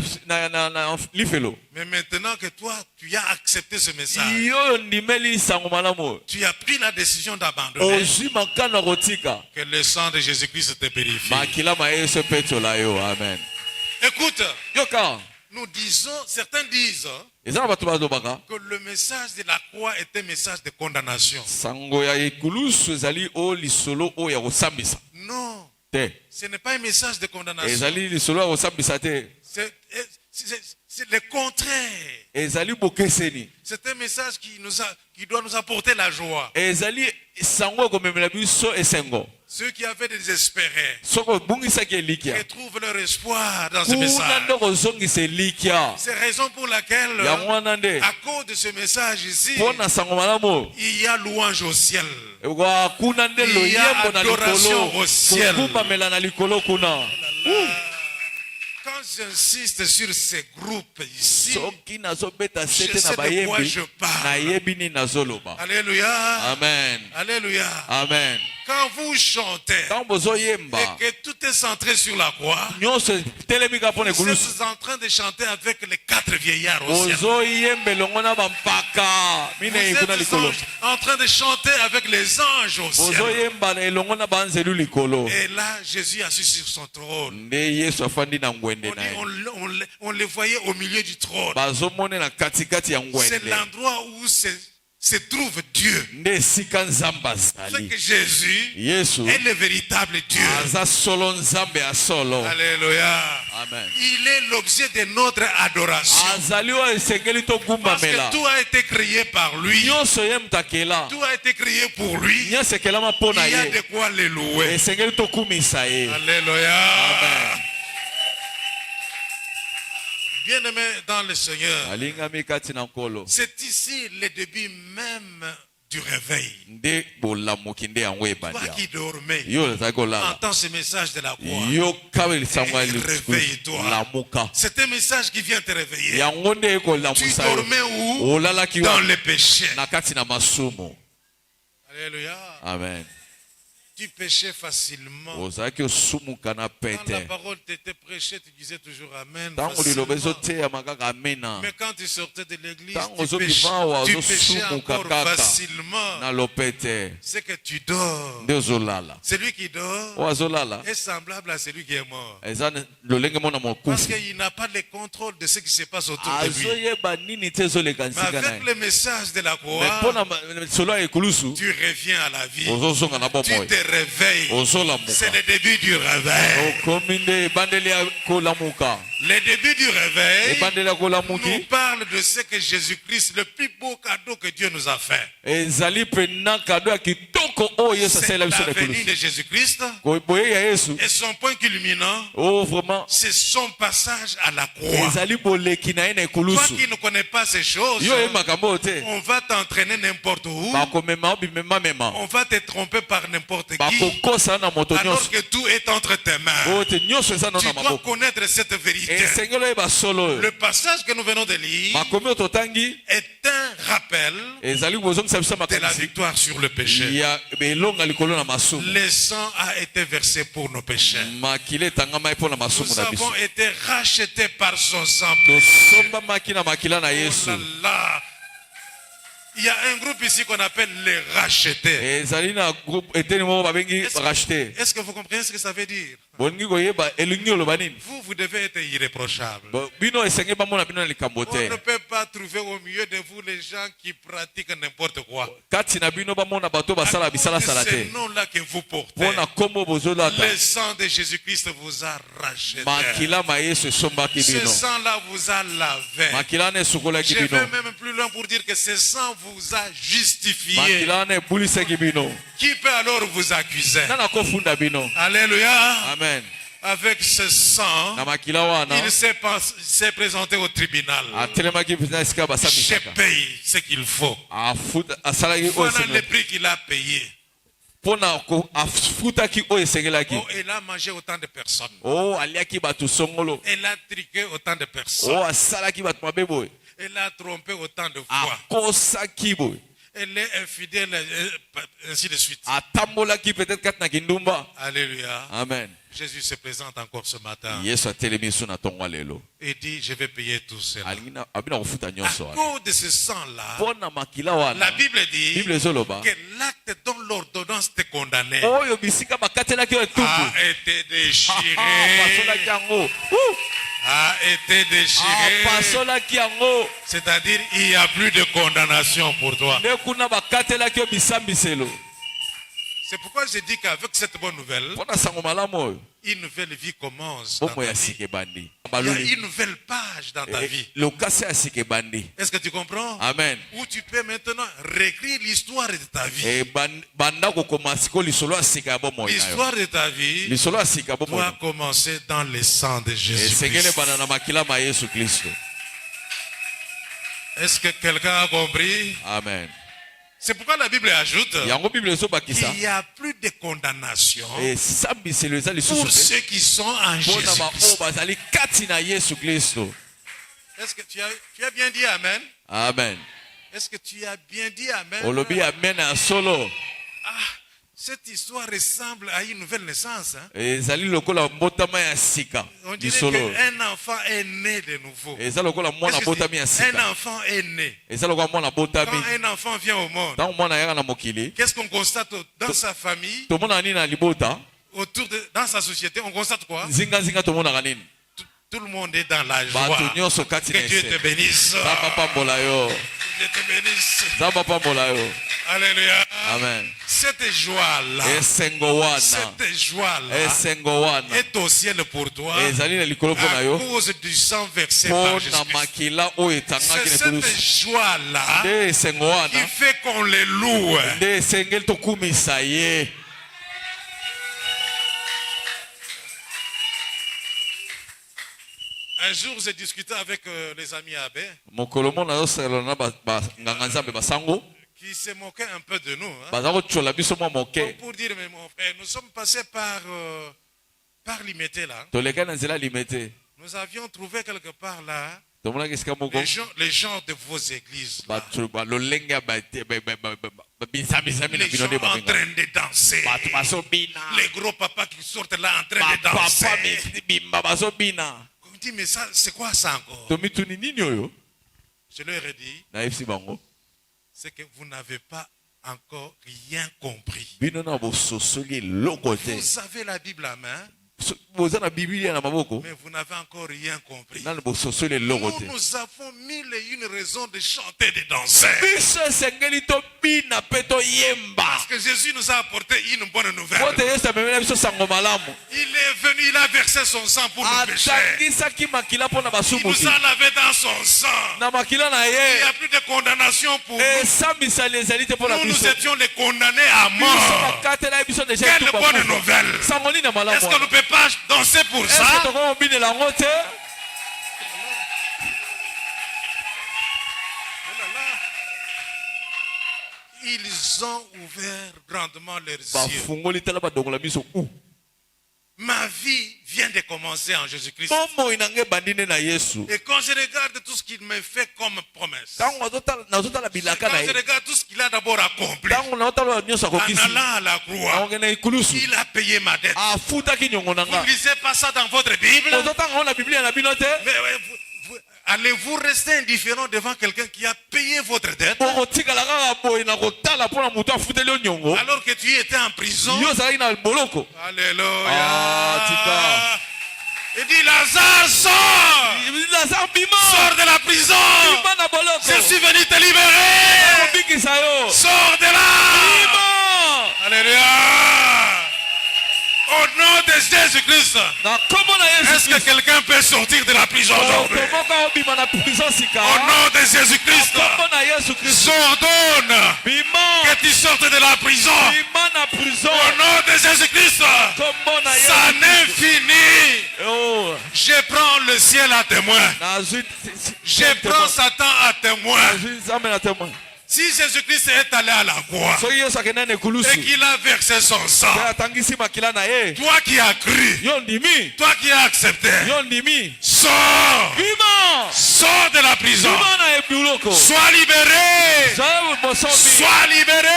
lifelo. Mais maintenant que toi, tu as accepté ce message, Yo ndimeli sango malamu oyo. tu as pris la décision d'abandonner, Ozwi makana kotika. que le sang de Jésus-Christ te purifie. Makila ma Yesu petola yo. Amen. Écoute, Yoka. nous disons, certains disent Eza na batu bazobaka. que le message de la croix est un message de condamnation. Sango ya ekulusu ezali o lisolo o ya kosambisa. Non, Te. ce n'est pas un message de condamnation. Ezali lisolo ya kosambisa te. C'est le contraire. Ezali bokeseni. C'est un message qui doit nous apporter la joie. Ezali sango komemela biso esengo. Ceux qui avaient désespéré Soko bungisaki elikia. retrouvent leur espoir dans ce Kuna message. ndo kozongisa elikia. C'est raison pour laquelle, Yango wana nde. à cause de ce message ici, Pona sango malamu. il y a louange au ciel. Wa kuna nde Il y a loyembo na adoration likolo. au ciel. Kukumbamela na likolo kuna. Quand j'insiste sur ces groupes ici, Soki nazobeta je sete sais na de quoi bayembi. je parle. Nayebi nini nazoloba. Alléluia. Amen. Alléluia. Amen. Quand vous chantez Quand bozoyemba. et que tout est centré sur la croix, Nyonso telemika pona vous ekulusu. êtes en train de chanter avec les 4 vieillards au ciel. Bozoyemba elongo na bampaka. Vous Mina ekuna êtes likolo. en train de chanter avec les anges au ciel. Bozoyemba elongo na banzelu likolo. Et là, Jésus assis sur son trône. Nde Yesu afandi na ngwende On, na ye. on les voyait au milieu du trône. Bazomone na katikati ya C'est ngwende. l'endroit où se trouve Dieu. nde esika nzambe C'est azali. que Jésus Yesu est le véritable Dieu. aza solo nzambe ya solo. Alléluia. Amen. Il est l'objet de notre adoration. azali oyo esengeli Parce togumbamela. que tout a été créé par lui. nyonso ye mutakela. Tout a été créé pour lui. nyonso ekelama mpo na Il y a ye. de quoi le louer. esengeli tokumisa ye. Alléluia. Amen. Bien-aimé dans le Seigneur, alingami kati na nkolo. c'est ici le début même du réveil. nde bolamuki nde yango Toi ebandi qui dormais, yo ozali kolala. entends ce message de la croix. yo kabelisango ya Réveille-toi. lamuka. C'est un message qui vient te réveiller. yango nde Tu ekolamusa yo. dormais où? olalaki Dans wa le péché. na kati na masumu. Alléluia. Amen. Tu péchais facilement. ozalaki osumuka na Quand la pete. parole t'était prêchée, tu disais toujours Amen. ntango liloba facilement. ezoteyama kaka amena. Mais quand tu sortais de l'église, ntango tu ozobima awa péchais ozosumuka encore kaka facilement. na lopete. C'est que tu dors. nde ozolala. Celui qui dort oyo azolala est semblable à celui qui est mort. eza lolenge mona Parce mokufi. qu'il n'a pas le contrôle de ce qui se passe autour de lui. azoyeba nini te ezoleka Mais nsika na avec ye. le message de la me croix, mpo na solo ya ekulusu tu reviens à la vie. ozozonga na Tu bomoi. te réveilles. ozolamuka. C'est le début du réveil. okomi nde ebandeli ya kolamuka. Le début du réveil ebandeli ya nous kolamuki parle de ce que Jésus-Christ, le plus beau cadeau que Dieu nous a fait. ezali pena kado ya kitoko oyo yesu C'est asalela biso la na venue ekulusu. de Jésus-Christ boye ya yesu et son point culminant, oyo vraiment c'est son passage à la croix. ezali boleki na ye na Toi ekulusu. qui ne connais pas ces choses, yo oyebi makambo oyo te. on va t'entraîner n'importe où. bakomema obimemamema. On va te tromper par n'importe qui. bakokosa na moto Alors nyonso. que tout est entre tes mains. oyo te nyonso eza no Tu na dois maboko. connaître cette vérité. esengeli oyeba solo oyo. Le passage que nous venons de lire makomi oyo totangi est un rappel ezali kozongisa biso de la makanisi victoire sur le péché. ya elonga likolo na masumu. Le sang a été versé pour nos péchés. makila etangama ye mpo na masumu Nous na biso. avons été rachetés par son sang. tosombamaki na makila na Oh yesu. là là. Il y a un groupe ici qu'on appelle les rachetés. ezali na groupe eteni moko babengi rachete. Est-ce que vous comprenez ce que ça veut dire? bolingi koyeba elingi oloba nini. Vous devez être irréprochable. bino esenge bamona bino na likambo On ne te. peut pas trouver au milieu de vous les gens qui pratiquent n'importe quoi. kati na bino bamona bato basala bisalasala C'est te. ce nom-là que vous portez. mpo na kombo bozolata. Le sang de Jésus-Christ vous a racheté. makila ma yesu esombaki Ce bino. sang-là vous a lavé. makila wana esukolaki Je bino. vais même plus loin pour dire que ce sang vous a justifié. makila wana ebulisaki bino. Qui peut alors vous accuser? nana kofunda bino. Alléluia. amen. Avec ce sang, na makila wana il s'est présenté au tribunal. atelemaki na esika Je basambisaka. paye ce qu'il faut. asalaki oyo Voilà le esengeli. prix qu'il a payé. mpo na afutaki oyo esengelaki. Oh, il a mangé autant de personnes. o aliaki bato songolo. Elle a triqué autant de personnes. o asalaki bato mabe boye. Elle a trompé autant de fois. akosaki boye. Elle est infidèle, ainsi de suite. atambolaki peut-être kati na kindumba. Alléluia. amen. Jésus se présente encore ce matin yesu atelemi biso na ntongo lelo. et dit, je vais payer tout cela. abi na kofuta À nyonso wana. cause de ce sang-là, mpo na makila la wana Bible dit bible ezoloba que l'acte dont l'ordonnance te condamnait oyo bisika bakatelaki oyo etutu a été déchiré. pasolaki yango. A été déchiré. pasolaki yango. C'est-à-dire, il n'y a plus de condamnation pour toi. nde kuna bakatelaki oyo bisambiselo. C'est pourquoi je dis qu'avec cette bonne nouvelle, mpo na sango malamu oyo une nouvelle vie commence dans bomoi ta ya vie. sika ebandi. Il y a une nouvelle page dans ta vie. lokasi ya sika ebandi. Est-ce que tu comprends? amen. Où tu peux maintenant réécrire l'histoire de ta vie. banda kokoma siko lisolo ya sika ya bomoi na yo. L'histoire de ta vie lisolo ya sika ya bomoi doit commencer dans le sang de esengeli Jésus-Christ. ebanda na makila ma yesu kristo. Est-ce que quelqu'un a compris? amen. C'est pourquoi la Bible ajoute yango bible ezobakisa qu'il n'y a plus de condamnation esambiselo eza pour lisusu te ceux qui sont en mpo na baoyo Jésus-Christ. bazali kati na yesu kristo. Est-ce que tu as bien dit Amen? amen. Est-ce que tu as bien dit Amen? olobi amen ya solo. Cette histoire ressemble à une nouvelle naissance. Hein? ezali lokola mbotama ya sika On dirait lisolo. qu'un enfant est né de nouveau. eza lokola mwana Est-ce que botami ya c'est- un sika. enfant est né. eza lokola mwana Quand botami. un enfant vient au monde, ntango mwana ayaka na mokili qu'est-ce qu'on constate dans sa famille, tomona nini na libota. dans sa société? On constate quoi? nzinga tomonaka nini. Tout le monde est dans la bato joie. nyonso kati na Que Dieu te ese. bénisse. papa pambola yo. Dieu te bénisse. Nzambe pambola yo. Alléluia. Amen. Cette joie-là, Esengo wana. cette joie-là Esengo wana. est au ciel pour toi Ezali na likolo pona à yo. cause du sang versé par Pona Jésus-Christ. makila oyo etangaki C'est na cette ekulusu. joie-là Nde esengo qui wana. fait qu'on les loue. Nde esengeli tokumisa ye. Un jour, j'ai discuté avec les amis abbés Mokolo mo nazosala na nganga nzambe basango. qui se moquaient un peu de nous. Hein. Baza kotyola biso mwa moke. Pour dire, mais mon frère, nous sommes passés par Limité là. Toleka na nzela limete. Nous avions trouvé quelque part là Tomonaki esika moko. les gens de vos églises. Là. Bato balolenge ya bizamizami na Les bino gens nde en babenga. train de danser. Bato bazobina. Les gros papas qui sortent là en train de Bapapa danser. bimba bazobina. On me dit, mais ça, c'est quoi ça encore? Tomituni nini oyo? Je leur ai dit, Nayebisi bango. c'est que vous n'avez pas encore rien compris. Bino na bososoli eloko te. Vous avez la Bible à main, Boza na Biblia na maboko. mais vous n'avez encore rien compris. Na bososoli eloko te. Nous avons mille et une raisons de chanter, de danser. Biso esengeli tobina mpe toyemba. Parce que Jésus nous a apporté une bonne nouvelle. Po te Yesu amemela biso sango malamu. Il est venu, il a versé son sang pour nos péchés. Atangisaki makila mpo na Il basumu nous te. a lavé dans son sang. Na makila na Il n'y ye. a plus de condamnation pour nous. Esambisali ezali te mpo na Nous, biso. nous étions les condamnés à Biso mort. bakatela biso deja Quelle etumba bonne kufa. nouvelle. Sango nini na malamu Est-ce qu'on ne wana? peut pas danser pour Est-ce ça? que tokobinela yango te? Ils ont ouvert grandement leurs yeux. Bafungoli tala badongola biso. Ma vie vient de commencer en Jésus-Christ. Bomoi na ngai ebandi nde na Yesu. Et quand je regarde tout ce qu'il me fait comme promesse, Ntango nazotala bilaka quand na je ye. regarde tout ce qu'il a d'abord accompli, Ntango nazotala nyonso en akokisi. allant à la croix, Akokende ikulusu. il a payé ma dette. Afutaki nyongo na Vous nga. ne lisez pas ça dans votre Bible? Ozotanga ngo na Biblia na bino te? Mais ouais, allez-vous rester indifférent devant quelqu'un qui a payé votre dette Bokotikala kaka boye na kotala mpo na moto afuteli yo nyongo. alors que tu étais en prison? Yo ozalaki na boloko. Alléluia. Ah, tika. Il dit, Lazare, sors! Lazare bima. Sors de la prison! Bima na boloko. Je suis venu te libérer! Kobikisa yo. Sors de là! Bima. Alléluia! Au nom de Jésus-Christ, Na kombo na Yesu est-ce que Christ. quelqu'un peut sortir de la prison aujourd'hui? Tomoka obima na prison sika. Au nom de Jésus-Christ, Kombo na Yesu Christ. j'ordonne Bima. que tu sortes de la prison. Bima na prison. Au nom de Jésus-Christ, Kombo na ça Yesu n'est Christ. fini. Oh. Je prends le ciel à témoin. Nazwi. Je prends Satan à témoin. Nazwi nzambe na témoin. Si Jésus-Christ est allé à la croix Soki Yesu akenda na et ekulusu. qu'il a versé son sang, Mpe atangisi makila na ye. toi qui as cru, Yo ndimi. toi qui as accepté, Yo ndimi. sors, Bima. sors de la prison, Bima na ebuloko. sois libéré, Soki bosomi. sois libéré.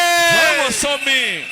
Soki bosomi.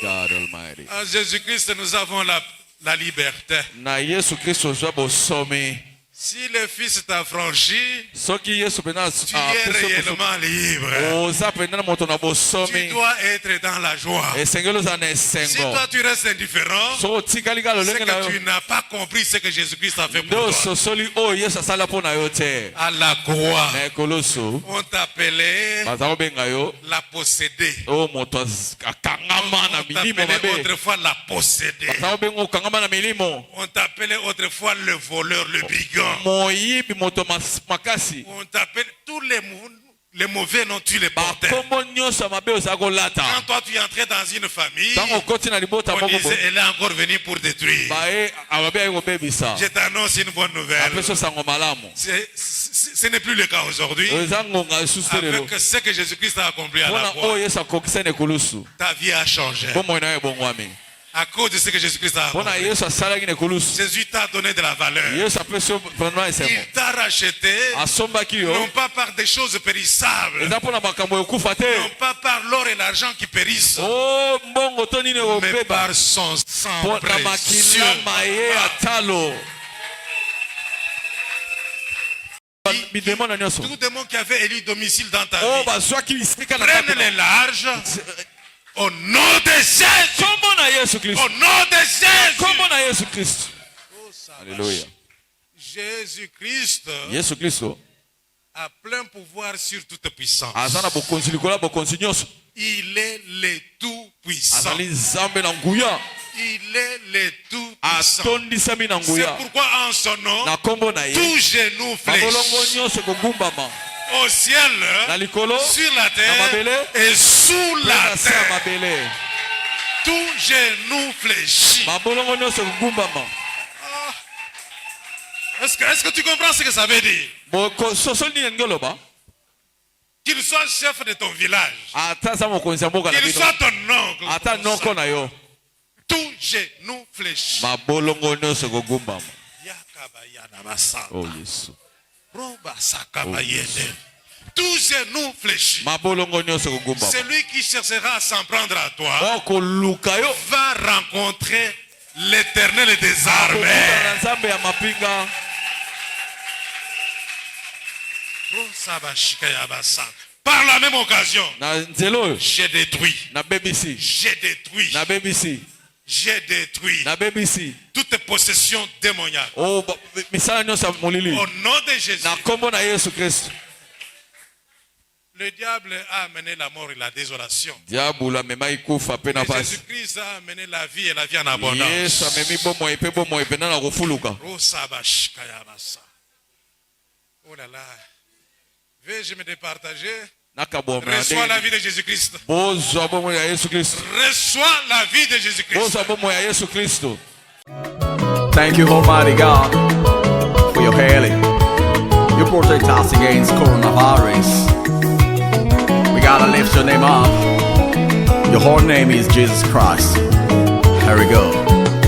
God Almighty. En Jésus-Christ, nous avons la liberté. Na Yesu Kristo ozwa bosomi. Si le Fils t'a franchi, Soki Yesu pena tu es réellement libre. oza pena na moto na Tu bosomi. dois être dans la joie. Esengeli oza na Si esengo. toi tu restes indifférent, Soki otikali kaka c'est lolenge na que yo. tu n'as pas compris ce que Jésus-Christ a fait Nde pour toi. ososoli oyo Yesu asala mpo na yo te. À la croix, Na ekoloso on t'appelait baza kobenga yo la possédée. oyo moto akangama na On milimo t'appelait mabe. autrefois la possédée. Baza kobenga okangama na milimo. On t'appelait autrefois le voleur, le brigand. Moyibi moto makasi. On t'appelait tous les mauvais noms, tu les portais. Bakombo nyonso ya mabe oza kolata. Quand toi tu entrais dans une famille, Ntango okoti na libota on moko disait elle est encore venue pour détruire. baye ababe ayi kobebisa. Je t'annonce une bonne nouvelle. Apeso sango malamu. Ce n'est plus le cas aujourd'hui. Eza ngonga lisusu te lelo. Avec ce que Jésus-Christ a accompli à la Mpona croix, oyo Yesu akokisa na ekolusu. ta vie a changé. Bomoi na yo ebongwami. À cause de ce que Jésus-Christ a Mpona accompli. Yesu asalaki na ekolusu. Jésus t'a donné de la valeur. Yesu apesi yo vraiment esengo. Il t'a racheté, Asombaki yo. non pas par des choses périssables, Eza mpona makambo ekufa te. non pas par l'or et l'argent qui périssent, Oh mbongo to nini mais okobeba. par son sang Mpona précieux. makila maye ya talo. Bidemo na nyonso. Tout démon qui avait élu domicile dans ta Oh vie, bazwaki bisika na kati prenne na- les larges au nom de Jésus. Kombo na Yesu Kristo. Au nom de Jésus. Kombo na Yesu Kristo. Alléluia. Jésus-Christ Yesu Kristo a plein pouvoir sur toute puissance. aza na bokonzi likolo ya bokonzi nyonso. Il est le tout-puissant. Azali nzambe na nguya. Il est le tout-puissant. Atondisami na C'est nguya. pourquoi en son nom, Na kombo na ye. tout genou Mabolongo fléchit nyonso kogumbama. au ciel, Na likolo. sur la Na terre mabele. et sous Pe la na se ya terre. mabele. Tout genou fléchit. Mabolongo nyonso kogumbama. Est-ce que tu comprends ce que ça veut dire? Sosoli nini ndenge oloba? Qu'il soit chef de ton village, Ata aza mokonzi ya mboka na qu'il bino. soit ton oncle, Ata noko na yo. tout genou fléchit. Mabolongo nyonso kogumbama. Yakabayana basanga. Oh Yesu. Roba sakabayende. Tout genou fléchit. Mabolongo nyonso kogumbama. Celui qui cherchera à s'en prendre à toi Okoluka yo. va rencontrer l'Éternel des Okoluka armées. na nzambe ya mapinga. Par la même occasion, Na nzela oyo. j'ai détruit, Na BBC. j'ai détruit, Na BBC. j'ai détruit Na BBC. toute possession démoniaque. Oh, misala nyonso ya molili. Au nom de Jésus, Na kombo na Yesu Kristo. le diable a amené la mort et la désolation. Diabolo amemaki kufa pe na Et pasi. Jésus-Christ a amené la vie et la vie en abondance. Yesu amemi bomoi pe bomoi pena na kofuluka. Oh là là. Vais-je me départager? Nakaboma. Reçois la vie de Jésus-Christ. Bozwa bomoi ya Yesu Kristo. Reçois la vie de Jésus-Christ. Bozwa bomoi ya Yesu Kristo. Thank you, Almighty God, for your healing. You protect us against coronavirus. We gotta lift your name up. Your whole name is Jesus Christ. Here we go.